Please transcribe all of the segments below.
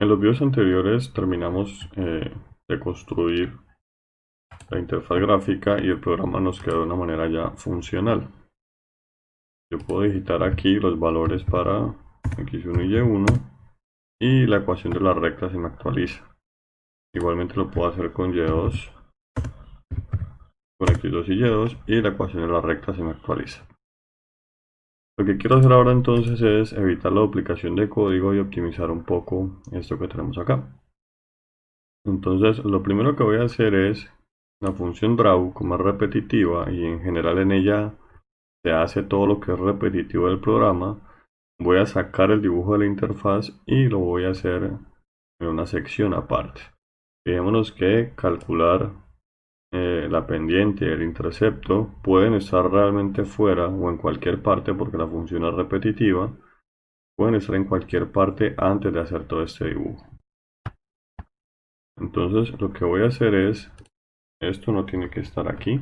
En los videos anteriores terminamos de construir la interfaz gráfica y el programa nos quedó de una manera ya funcional. Yo puedo digitar aquí los valores para x1 y y1 y la ecuación de la recta se me actualiza. Igualmente lo puedo hacer con y2, con x2 y y2 y la ecuación de la recta se me actualiza. Lo que quiero hacer ahora entonces es evitar la duplicación de código y optimizar un poco esto que tenemos acá. Entonces lo primero que voy a hacer es la función draw, como es repetitiva y en general en ella se hace todo lo que es repetitivo del programa. Voy a sacar el dibujo de la interfaz y lo voy a hacer en una sección aparte. Fijémonos que calcular la pendiente y el intercepto pueden estar realmente fuera o en cualquier parte porque la función es repetitiva. Pueden estar en cualquier parte antes de hacer todo este dibujo. Entonces lo que voy a hacer es, esto no tiene que estar aquí.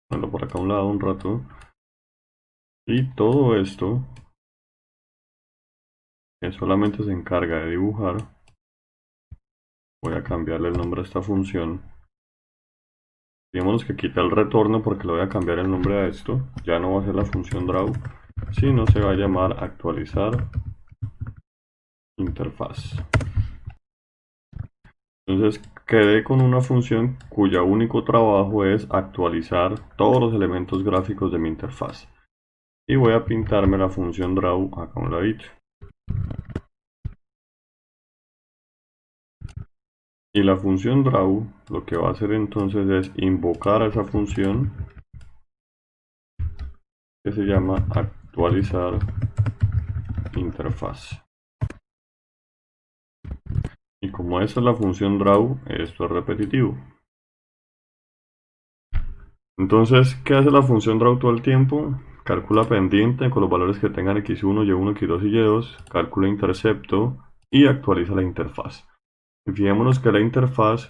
Ponerlo por acá a un lado un rato. Y todo esto, que solamente se encarga de dibujar, voy a cambiarle el nombre a esta función. Digamos que quita el retorno porque le voy a cambiar el nombre a esto. Ya no va a ser la función draw, sino se va a llamar actualizar interfaz. Entonces quedé con una función cuyo único trabajo es actualizar todos los elementos gráficos de mi interfaz. Y voy a pintarme la función draw acá a un ladito. Y la función draw lo que va a hacer entonces es invocar a esa función que se llama actualizar interfaz. Y como esa es la función draw, esto es repetitivo. Entonces, ¿qué hace la función draw todo el tiempo? Calcula pendiente con los valores que tengan x1, y1, x2 y y2, calcula intercepto y actualiza la interfaz. Y fijémonos que la interfaz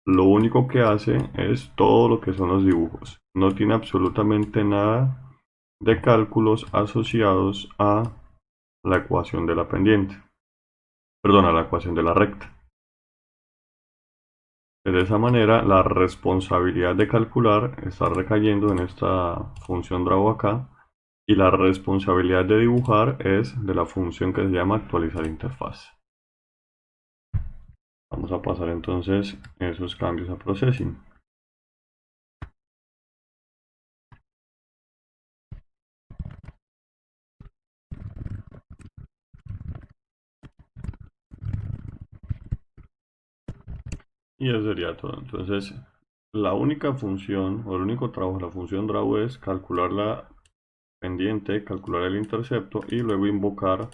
lo único que hace es todo lo que son los dibujos. No tiene absolutamente nada de cálculos asociados a la ecuación de la pendiente. Perdón, a la ecuación de la recta. De esa manera, la responsabilidad de calcular está recayendo en esta función draw acá y la responsabilidad de dibujar es de la función que se llama actualizar interfaz. Vamos a pasar entonces esos cambios a processing. Y eso sería todo. Entonces, la única función o el único trabajo de la función draw es calcular la pendiente, calcular el intercepto y luego invocar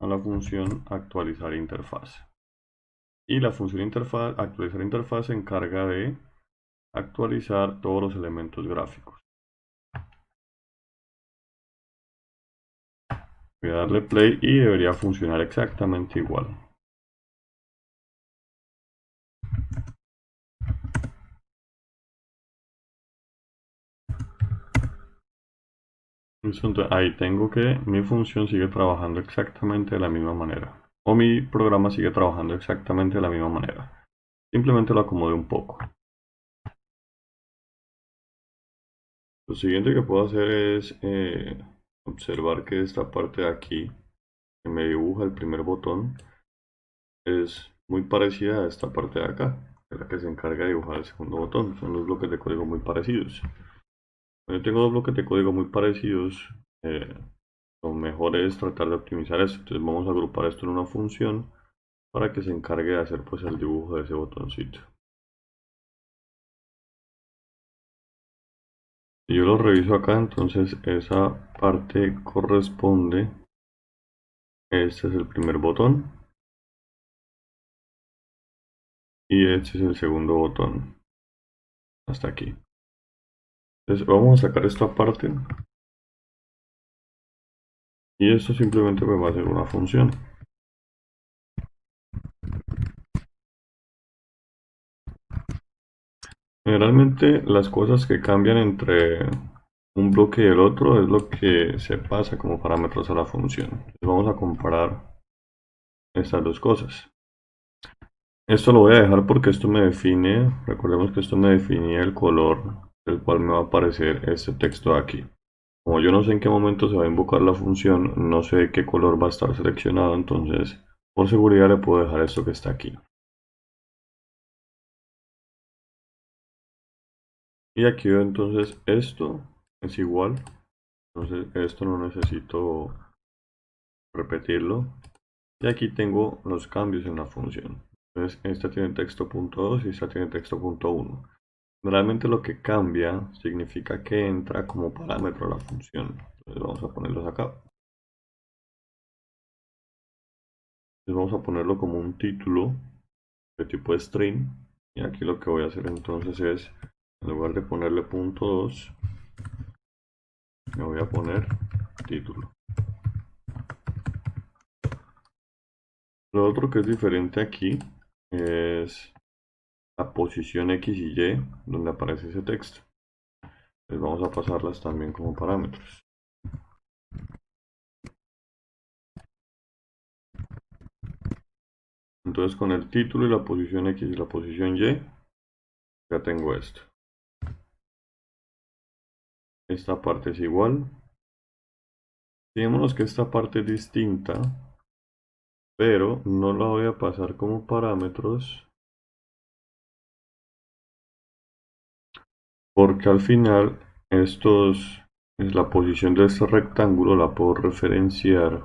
a la función actualizar interfaz. Y la función interfaz, actualizar interfaz se encarga de actualizar todos los elementos gráficos. Voy a darle play y debería funcionar exactamente igual. Entonces, ahí tengo que mi función sigue trabajando exactamente de la misma manera. O mi programa sigue trabajando exactamente de la misma manera. Simplemente lo acomodé un poco. Lo siguiente que puedo hacer es observar que esta parte de aquí, que me dibuja el primer botón, es muy parecida a esta parte de acá, que es la que se encarga de dibujar el segundo botón. Son dos bloques de código muy parecidos. Cuando yo tengo dos bloques de código muy parecidos, lo mejor es tratar de optimizar esto. Entonces vamos a agrupar esto en una función para que se encargue de hacer pues el dibujo de ese botoncito. Si yo lo reviso acá, entonces esa parte corresponde. Este es el primer botón y este es el segundo botón. Hasta aquí. Entonces vamos a sacar esto aparte y esto simplemente me va a ser una función. Generalmente las cosas que cambian entre un bloque y el otro es lo que se pasa como parámetros a la función. Entonces vamos a comparar estas dos cosas. Esto lo voy a dejar porque esto me define, recordemos que esto me definía el color del cual me va a aparecer este texto de aquí. Como yo no sé en qué momento se va a invocar la función, no sé qué color va a estar seleccionado, entonces por seguridad le puedo dejar esto que está aquí. Y aquí veo entonces esto es igual, entonces esto no necesito repetirlo. Y aquí tengo los cambios en la función. Entonces esta tiene texto.2 y esta tiene texto.1. Realmente lo que cambia significa que entra como parámetro a la función. Entonces vamos a ponerlos acá. Entonces vamos a ponerlo como un título de tipo string. Y aquí lo que voy a hacer entonces es, en lugar de ponerle .2, me voy a poner título. Lo otro que es diferente aquí es la posición X y Y donde aparece ese texto. Entonces vamos a pasarlas también como parámetros. Entonces con el título y la posición X y la posición Y, ya tengo esto. Esta parte es igual. Fijémonos que esta parte es distinta, pero no la voy a pasar como parámetros porque al final estos, es la posición de este rectángulo la puedo referenciar.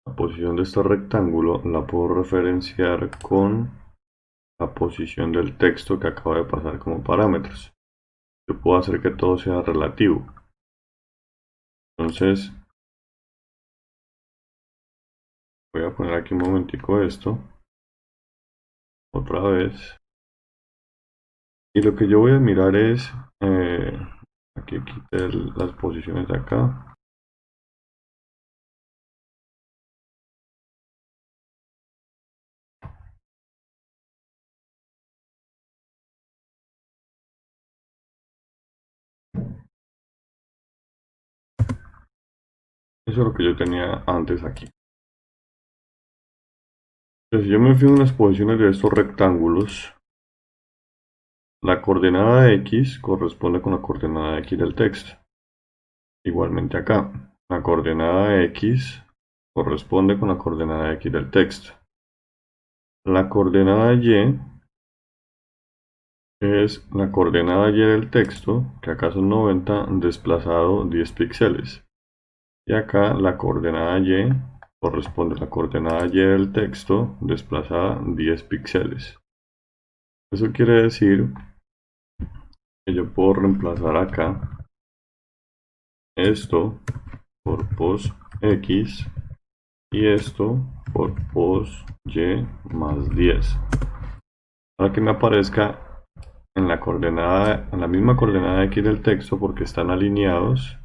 La posición de este rectángulo la puedo referenciar con la posición del texto que acabo de pasar como parámetros. Yo puedo hacer que todo sea relativo. Entonces voy a poner aquí un momentico esto. Otra vez. Y lo que yo voy a mirar es, aquí quité las posiciones de acá. Eso es lo que yo tenía antes aquí. Entonces, si yo me fijo en las posiciones de estos rectángulos, la coordenada X corresponde con la coordenada X del texto. Igualmente acá, la coordenada X corresponde con la coordenada X del texto. La coordenada Y es la coordenada Y del texto, que acá son 90, desplazado 10 píxeles. Y acá la coordenada Y corresponde a la coordenada Y del texto, desplazada 10 píxeles. Eso quiere decir que yo puedo reemplazar acá esto por pos X y esto por pos Y más 10. Para que me aparezca en la coordenada, en la misma coordenada X del texto porque están alineados.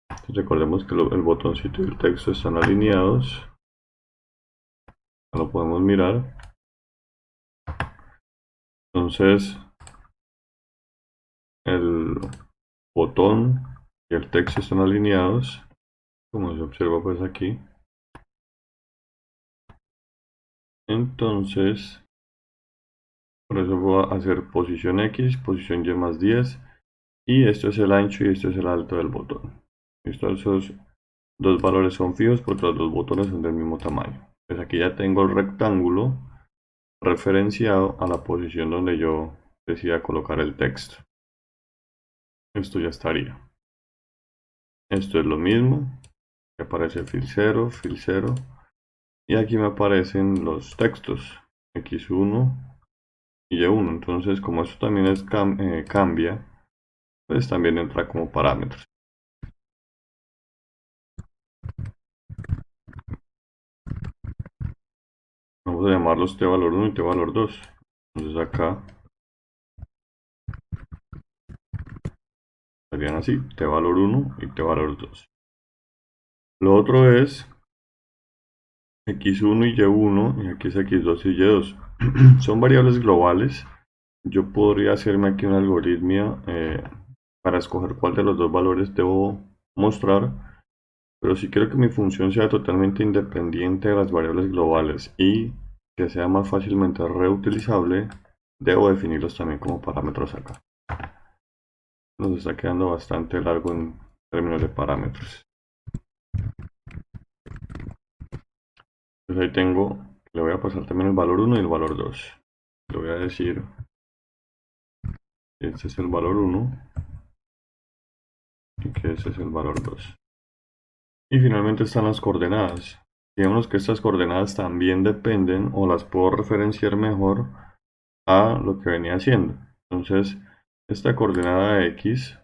Entonces recordemos que el botoncito y el texto están alineados. Lo podemos mirar. Entonces el botón y el texto están alineados, como se observa pues aquí. Entonces por eso voy a hacer posición X, posición Y más 10, y esto es el ancho y esto es el alto del botón. Estos dos valores son fijos porque los dos botones son del mismo tamaño. Pues aquí ya tengo el rectángulo referenciado a la posición donde yo decida colocar el texto. Esto ya estaría. Esto es lo mismo. Me aparece fil 0, fil 0. Y aquí me aparecen los textos X1 y Y1. Entonces, como esto también es cambia, pues también entra como parámetros. Vamos a llamarlos t valor 1 y t valor 2. Entonces acá serían así, t valor 1 y t valor 2. Lo otro es x1 y y1, y aquí es x2 y y2. Son variables globales. Yo podría hacerme aquí un algoritmo para escoger cuál de los dos valores debo mostrar. Pero si quiero que mi función sea totalmente independiente de las variables globales y que sea más fácilmente reutilizable, debo definirlos también como parámetros acá. Nos está quedando bastante largo en términos de parámetros. Entonces ahí tengo, le voy a pasar también el valor 1 y el valor 2. Le voy a decir, este es el valor 1 y que este es el valor 2. Y finalmente están las coordenadas. Digamos que estas coordenadas también dependen o las puedo referenciar mejor a lo que venía haciendo. Entonces, esta coordenada X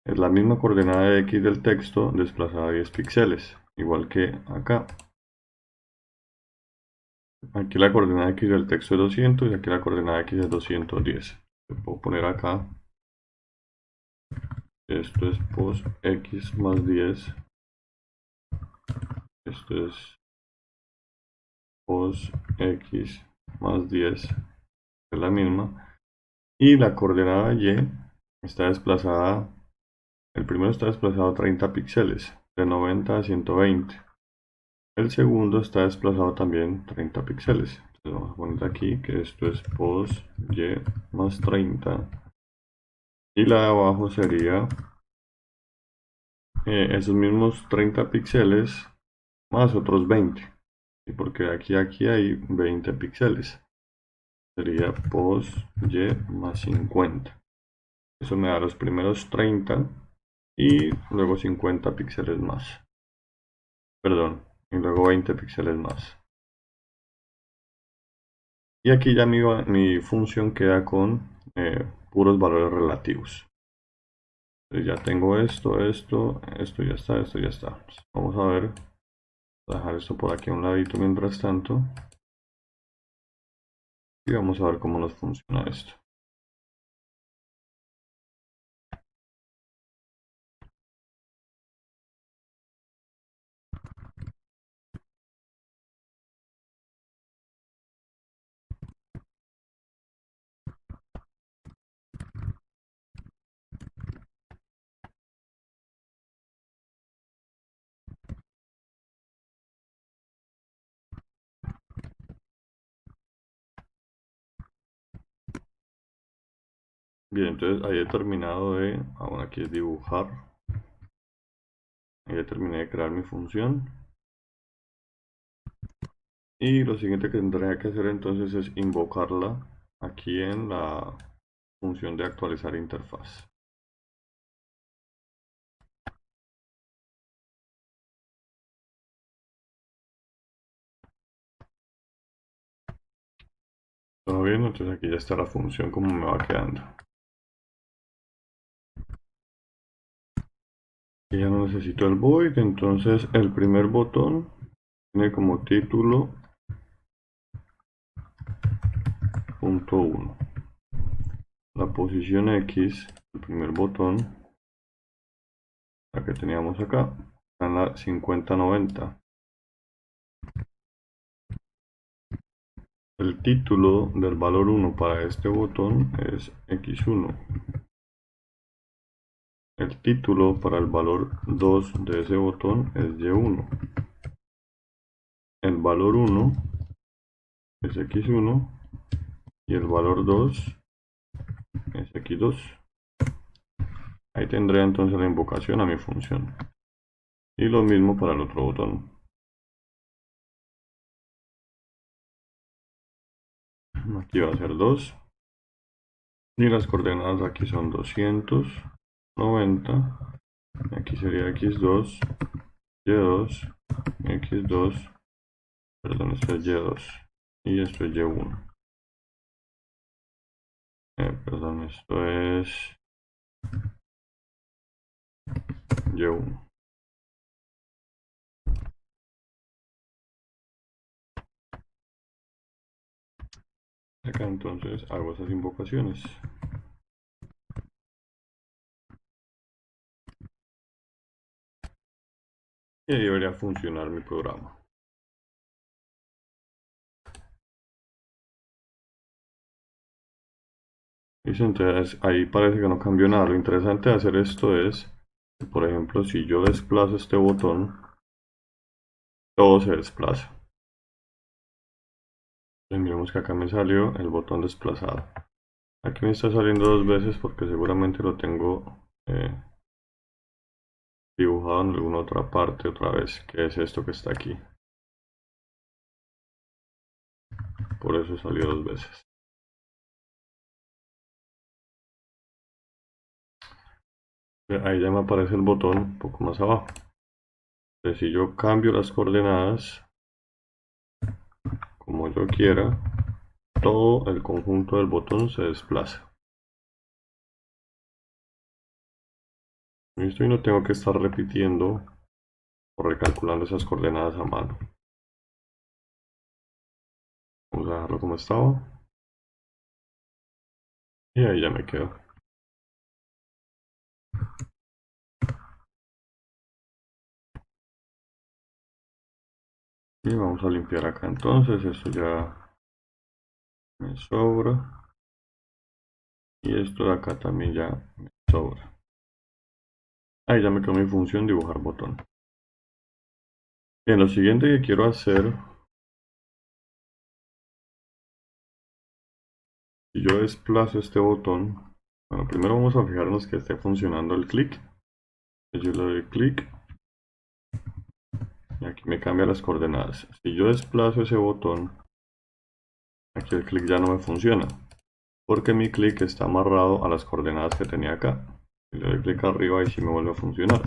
es la misma coordenada de X del texto desplazada 10 píxeles, igual que acá. Aquí la coordenada X del texto es 200 y aquí la coordenada X es 210. Le puedo poner acá, esto es pos X más 10, esto es pos X más 10, es la misma. Y la coordenada Y está desplazada, el primero está desplazado 30 píxeles, de 90 a 120. El segundo está desplazado también 30 píxeles. Entonces vamos a poner aquí que esto es pos Y más 30. Y la de abajo sería esos mismos 30 píxeles más otros 20. ¿Sí? Porque de aquí a aquí hay 20 píxeles. Sería pos Y más 50. Eso me da los primeros 30 y luego 50 píxeles más. Perdón, y luego 20 píxeles más. Y aquí ya mi función queda con puros valores relativos. Entonces ya tengo esto ya está, esto ya está. Vamos a ver, voy a dejar esto por aquí a un ladito mientras tanto. Y vamos a ver cómo nos funciona esto. Bien, entonces ahí he terminado de, bueno, aquí es dibujar. Ahí ya terminé de crear mi función. Y lo siguiente que tendría que hacer entonces es invocarla aquí en la función de actualizar interfaz. ¿Todo bien? Entonces aquí ya está la función como me va quedando. Y ya no necesito el void, entonces el primer botón tiene como título punto 1. La posición X, el primer botón, la que teníamos acá, está en la 5090. El título del valor 1 para este botón es X1. El título para el valor 2 de ese botón es Y1. El valor 1 es X1 y el valor 2 es X2. Ahí tendré entonces la invocación a mi función. Y lo mismo para el otro botón. Aquí va a ser 2. Y las coordenadas aquí son 290. Aquí sería X2, Y2, X2. Perdón, esto es Y2. Y esto es Y1. Perdón, esto es Y1. Acá entonces hago esas invocaciones. Y ahí debería funcionar mi programa. Listo, entonces ahí parece que no cambió nada. Lo interesante de hacer esto es Por ejemplo, si yo desplazo este botón, todo se desplaza. Entonces, miremos que acá me salió el botón desplazado. Aquí me está saliendo dos veces porque seguramente lo tengo dibujado en alguna otra parte otra vez, que es esto que está aquí. Por eso salió dos veces. Ahí ya me aparece el botón un poco más abajo. Entonces, si yo cambio las coordenadas como yo quiera, todo el conjunto del botón se desplaza. Listo, y no tengo que estar repitiendo o recalculando esas coordenadas a mano. Vamos a dejarlo como estaba. Y ahí ya me quedo. Y vamos a limpiar acá entonces. Esto ya me sobra. Y esto de acá también ya me sobra. Ahí ya me quedó mi función dibujar botón. Bien, lo siguiente que quiero hacer, si yo desplazo este botón, bueno, primero vamos a fijarnos que esté funcionando el clic. Yo le doy clic y aquí me cambia las coordenadas. Si yo desplazo ese botón, aquí el clic ya no me funciona, porque mi clic está amarrado a las coordenadas que tenía acá. Si le doy clic arriba y sí me vuelve a funcionar.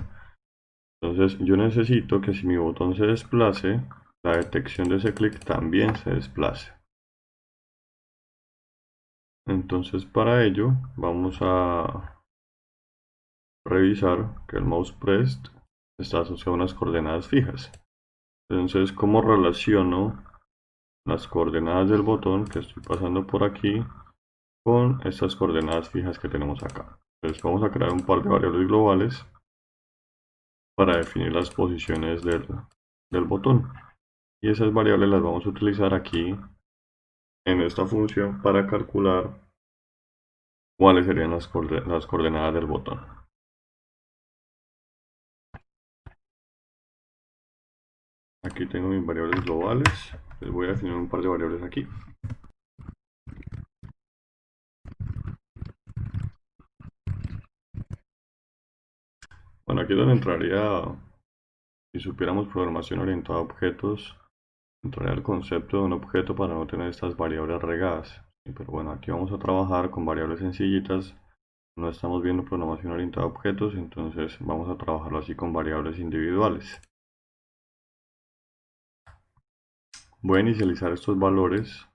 Entonces yo necesito que si mi botón se desplace, la detección de ese clic también se desplace. Entonces para ello vamos a revisar que el mouse pressed está asociado a unas coordenadas fijas. Entonces, ¿cómo relaciono las coordenadas del botón que estoy pasando por aquí con estas coordenadas fijas que tenemos acá? Entonces vamos a crear un par de variables globales para definir las posiciones del botón. Y esas variables las vamos a utilizar aquí en esta función para calcular cuáles serían las coordenadas del botón. Aquí tengo mis variables globales. Les voy a definir un par de variables aquí. Bueno, aquí es donde entraría, si supiéramos programación orientada a objetos, entraría el concepto de un objeto para no tener estas variables regadas. Pero bueno, aquí vamos a trabajar con variables sencillitas. No estamos viendo programación orientada a objetos, entonces vamos a trabajarlo así con variables individuales. Voy a inicializar estos valores.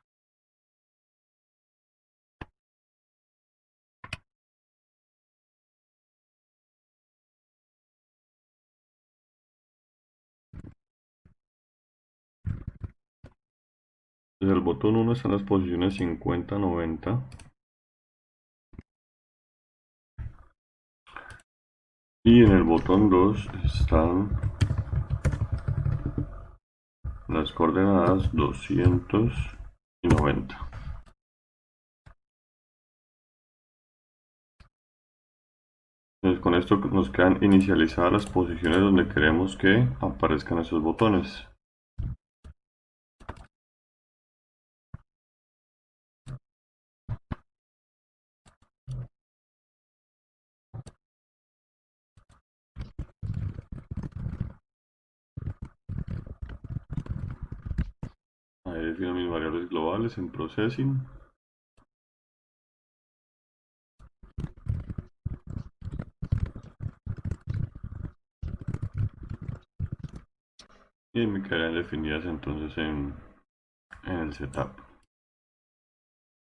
Desde el botón 1 están las posiciones 50, 90. Y en el botón 2 están las coordenadas 200 y 90. Entonces, con esto nos quedan inicializadas las posiciones donde queremos que aparezcan esos botones. Ahí defino mis variables globales en Processing. Y me quedarían definidas entonces en el Setup.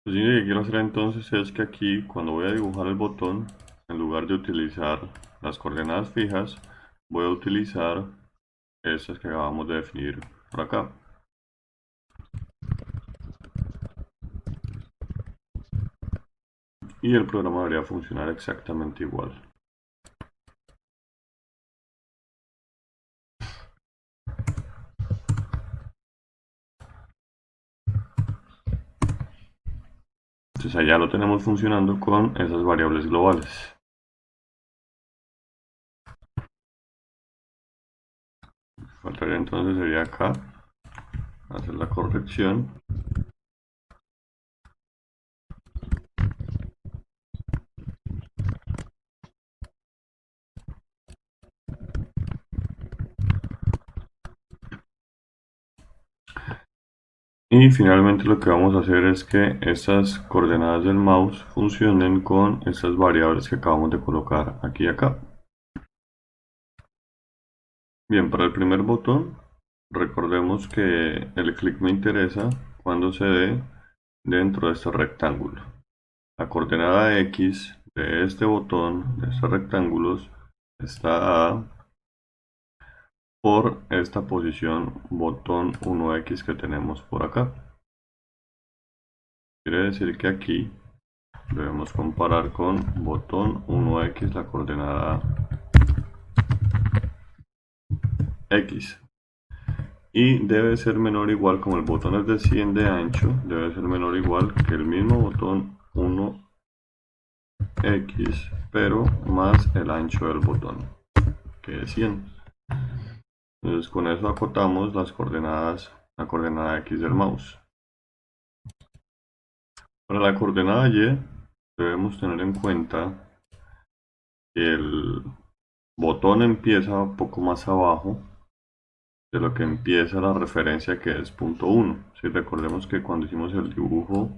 Lo siguiente que quiero hacer entonces es que aquí, cuando voy a dibujar el botón, en lugar de utilizar las coordenadas fijas, voy a utilizar estas que acabamos de definir por acá. Y el programa debería funcionar exactamente igual. Entonces allá lo tenemos funcionando con esas variables globales. Faltaría entonces sería acá hacer la corrección. Y finalmente lo que vamos a hacer es que estas coordenadas del mouse funcionen con estas variables que acabamos de colocar aquí y acá. Bien, para el primer botón, recordemos que el clic me interesa cuando se dé dentro de este rectángulo. La coordenada X de este botón, de estos rectángulos, está dada por esta posición botón 1X que tenemos por acá. Quiere decir que aquí debemos comparar con botón 1X la coordenada X. Y debe ser menor o igual, como el botón es de 100 de ancho, debe ser menor o igual que el mismo botón 1X, pero más el ancho del botón, que es 100. Entonces con eso acotamos las coordenadas, la coordenada X del mouse. Para la coordenada Y debemos tener en cuenta que el botón empieza un poco más abajo de lo que empieza la referencia, que es punto 1. Si recordemos que cuando hicimos el dibujo,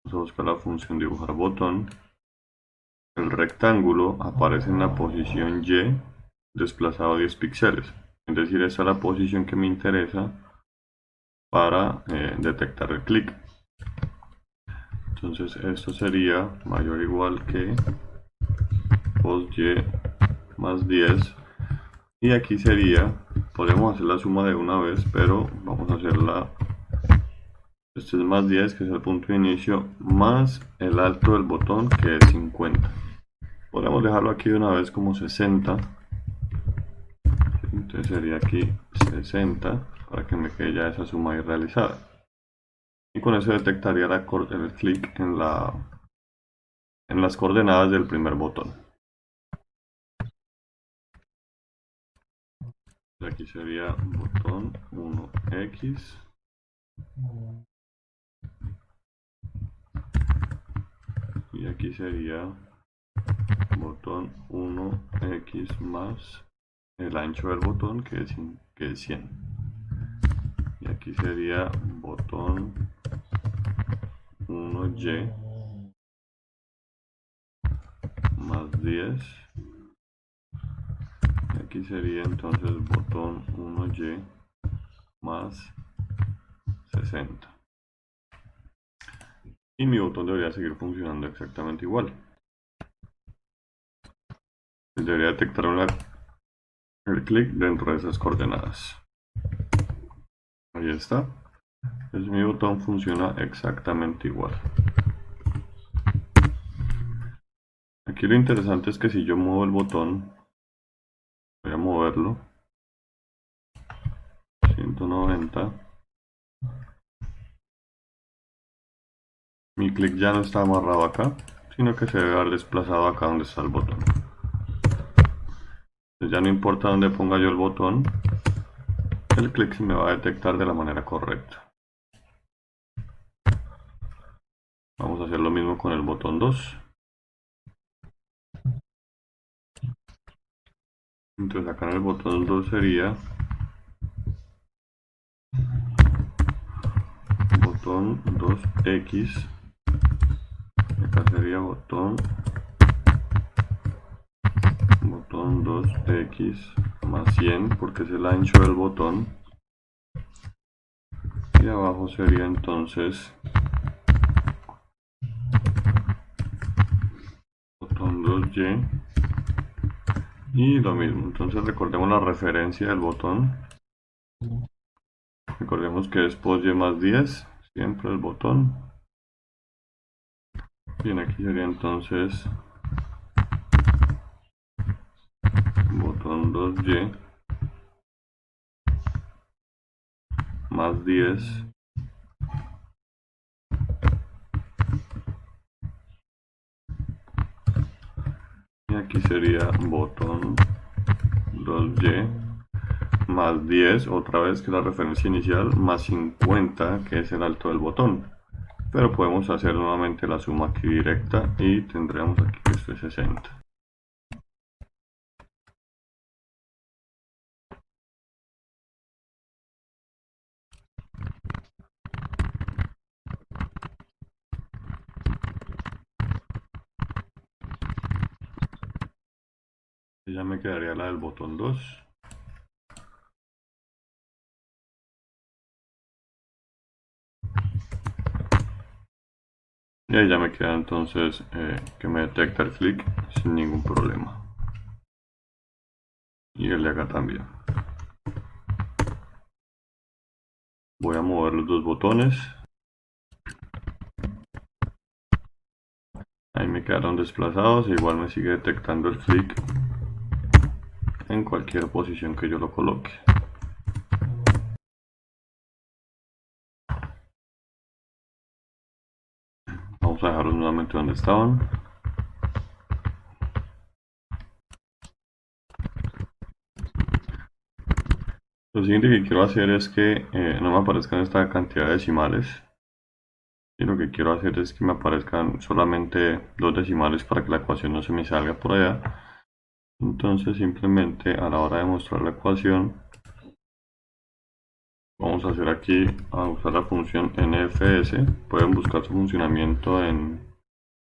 vamos a buscar la función dibujar botón, el rectángulo aparece en la posición Y desplazado 10 píxeles. Es decir, esta es la posición que me interesa para detectar el clic. Entonces esto sería mayor o igual que cos y más 10. Y aquí sería, podemos hacer la suma de una vez, pero vamos a hacerla. Este es más 10, que es el punto de inicio, más el alto del botón, que es 50. Podemos dejarlo aquí de una vez como 60. Entonces sería aquí 60 para que me quede ya esa suma ahí realizada. Y con eso detectaría el clic en las coordenadas del primer botón. Aquí sería botón 1X. Y aquí sería botón 1X más el ancho del botón, que es 100. Y aquí sería botón 1Y más 10. Y aquí sería entonces botón 1Y más 60. Y mi botón debería seguir funcionando exactamente igual. Debería detectar el clic dentro de esas coordenadas. Ahí está. Entonces mi botón funciona exactamente igual. Aquí lo interesante es que si yo muevo el botón, voy a moverlo 190, mi clic ya no está amarrado acá, sino que se debe haber desplazado acá donde está el botón. Entonces ya no importa dónde ponga yo el botón, el clic se me va a detectar de la manera correcta. Vamos a hacer lo mismo con el botón 2. Entonces acá en el botón 2 sería botón 2X. Acá sería botón 2X más 100, porque es el ancho del botón. Y abajo sería entonces botón 2Y. Y lo mismo, entonces recordemos la referencia del botón. Recordemos que es pos Y más 10, siempre el botón. Bien, aquí sería entonces botón 2Y más 10 y aquí sería botón 2Y más 10, otra vez que es la referencia inicial, más 50, que es el alto del botón. Pero podemos hacer nuevamente la suma aquí directa y tendríamos aquí que esto es 60. Ya me quedaría la del botón 2. Y ahí ya me queda entonces que me detecta el clic sin ningún problema. Y el de acá también. Voy a mover los dos botones. Ahí me quedaron desplazados. Igual me sigue detectando el clic en cualquier posición que yo lo coloque. Vamos a dejarlos nuevamente donde estaban. Lo siguiente que quiero hacer es que no me aparezcan esta cantidad de decimales. Y lo que quiero hacer es que me aparezcan solamente dos decimales para que la ecuación no se me salga por allá. Entonces simplemente a la hora de mostrar la ecuación vamos a hacer aquí a usar la función NFS. Pueden buscar su funcionamiento en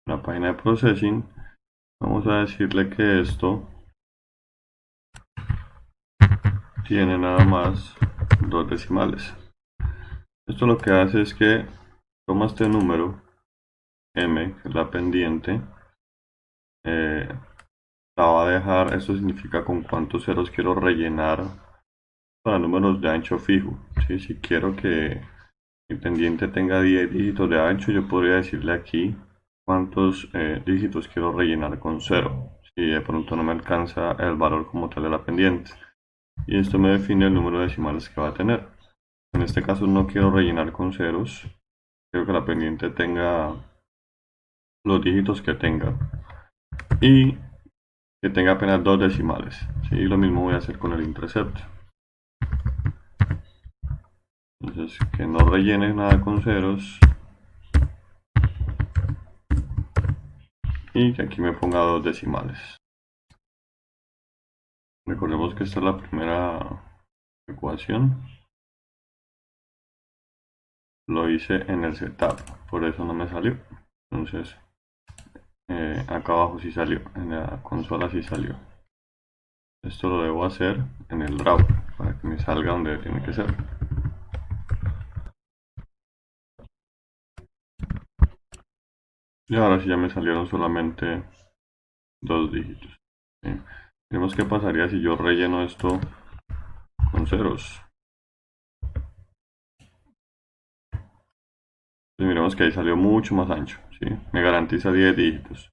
la página de Processing. Vamos a decirle que esto tiene nada más dos decimales. Esto lo que hace es que toma este número M, que es la pendiente, la va a dejar, esto significa con cuántos ceros quiero rellenar para números de ancho fijo. ¿Sí? Si quiero que mi pendiente tenga 10 dígitos de ancho, yo podría decirle aquí cuántos dígitos quiero rellenar con 0, si de pronto no me alcanza el valor como tal de la pendiente. Y esto me define el número de decimales que va a tener. En este caso no quiero rellenar con ceros, quiero que la pendiente tenga los dígitos que tenga y que tenga apenas dos decimales. ¿Sí? Lo mismo voy a hacer con el intercepto. Entonces que no rellene nada con ceros y que aquí me ponga dos decimales. Recordemos que esta es la primera ecuación. Lo hice en el setup, por eso no me salió. Entonces acá abajo sí salió, en la consola sí salió. Esto lo debo hacer en el draw para que me salga donde tiene que ser. Y ahora sí ya me salieron solamente dos dígitos. ¿Sí? Veremos qué pasaría si yo relleno esto con ceros. Pues miremos que ahí salió mucho más ancho. ¿Sí? Me garantiza 10 dígitos.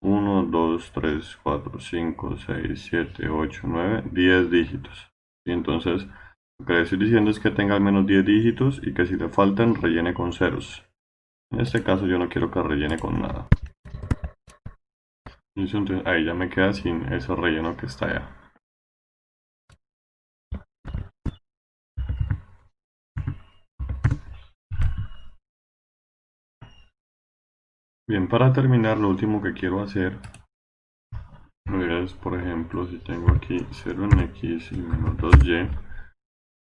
1, 2, 3, 4, 5, 6, 7, 8, 9, 10 dígitos. Y entonces lo que le estoy diciendo es que tenga al menos 10 dígitos y que si le faltan rellene con ceros. En este caso yo no quiero que rellene con nada. Entonces ahí ya me queda sin ese relleno que está allá. Bien, para terminar lo último que quiero hacer es, por ejemplo, si tengo aquí 0 en X y menos 2Y,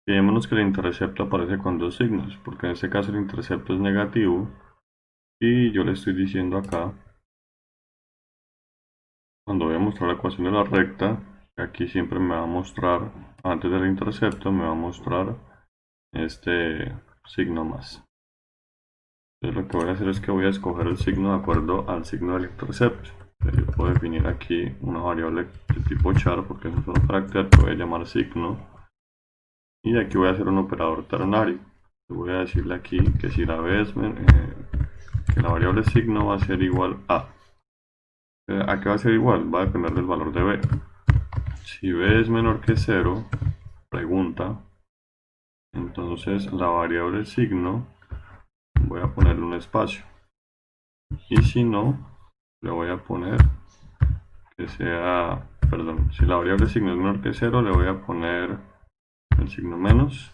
fijémonos que el intercepto aparece con dos signos, porque en este caso el intercepto es negativo y yo le estoy diciendo acá, cuando voy a mostrar la ecuación de la recta, aquí siempre me va a mostrar, antes del intercepto, me va a mostrar este signo más. Entonces lo que voy a hacer es que voy a escoger el signo de acuerdo al signo del intercepto. Yo puedo definir aquí una variable de tipo char porque es un solo carácter que voy a llamar signo. Y aquí voy a hacer un operador ternario. Voy a decirle aquí que si la b es que la variable signo va a ser igual a. ¿A qué va a ser igual? Va a depender del valor de b. Si b es menor que 0, pregunta, entonces la variable signo voy a ponerle un espacio. Y si no, le voy a poner que sea, perdón, si la variable signo es menor que 0, le voy a poner el signo menos.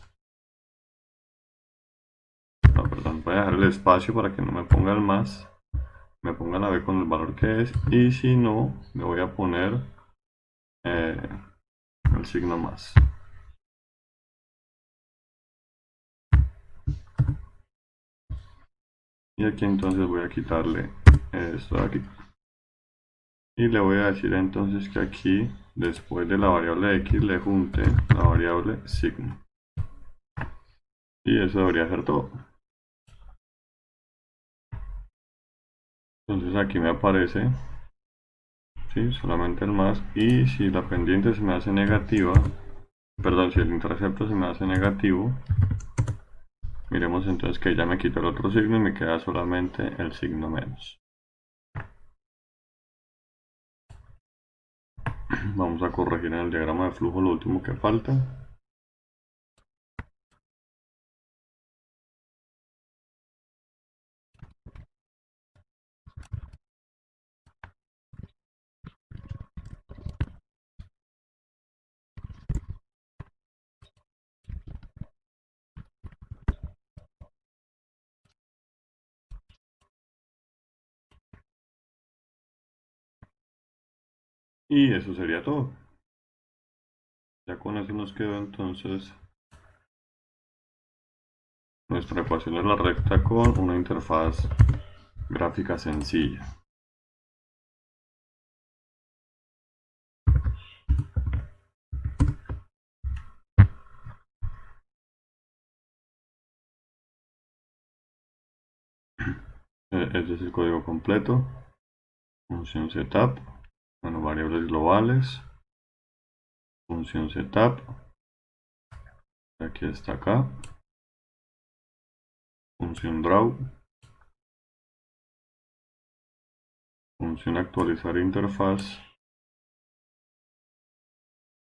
No, perdón, voy a dejar el espacio para que no me ponga el más, me ponga la B con el valor que es, y si no, le voy a poner el signo más. Y aquí entonces voy a quitarle esto de aquí. Y le voy a decir entonces que aquí, después de la variable x, le junte la variable signo. Y eso debería ser todo. Entonces aquí me aparece, ¿sí? Solamente el más. Y si la pendiente se me hace negativa, perdón, si el intercepto se me hace negativo, miremos entonces que ya me quito el otro signo y me queda solamente el signo menos. Vamos a corregir en el diagrama de flujo lo último que falta. Y eso sería todo. Ya con eso nos quedó entonces nuestra ecuación de la recta con una interfaz gráfica sencilla. Este es el código completo. Función setup. Bueno, variables globales. Función setup. Aquí está acá. Función draw. Función actualizar interfaz.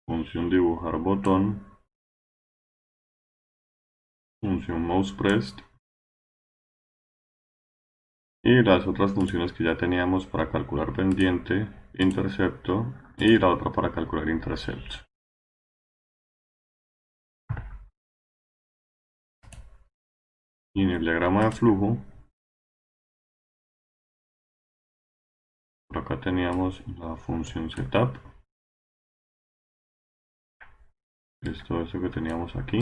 Función dibujar botón. Función mouse pressed. Y las otras funciones que ya teníamos para calcular pendiente, intercepto y la otra para calcular intercepto. Y en el diagrama de flujo, por acá teníamos la función setup. Es todo eso que teníamos aquí.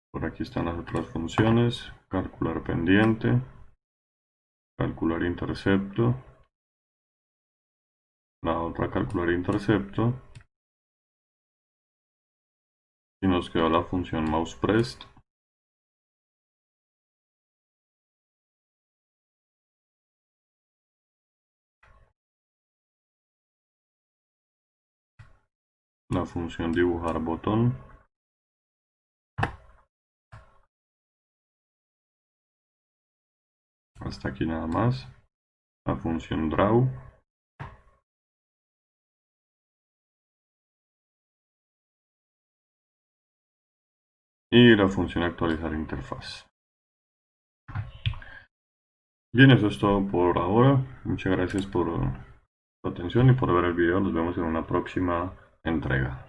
Por aquí están las otras funciones, calcular pendiente, calcular intercepto, la otra calcular intercepto, y nos quedó la función mouse pressed, la función dibujar botón, hasta aquí nada más, la función draw, y la función actualizar interfaz. Bien, eso es todo por ahora. Muchas gracias por su atención y por ver el video. Nos vemos en una próxima entrega.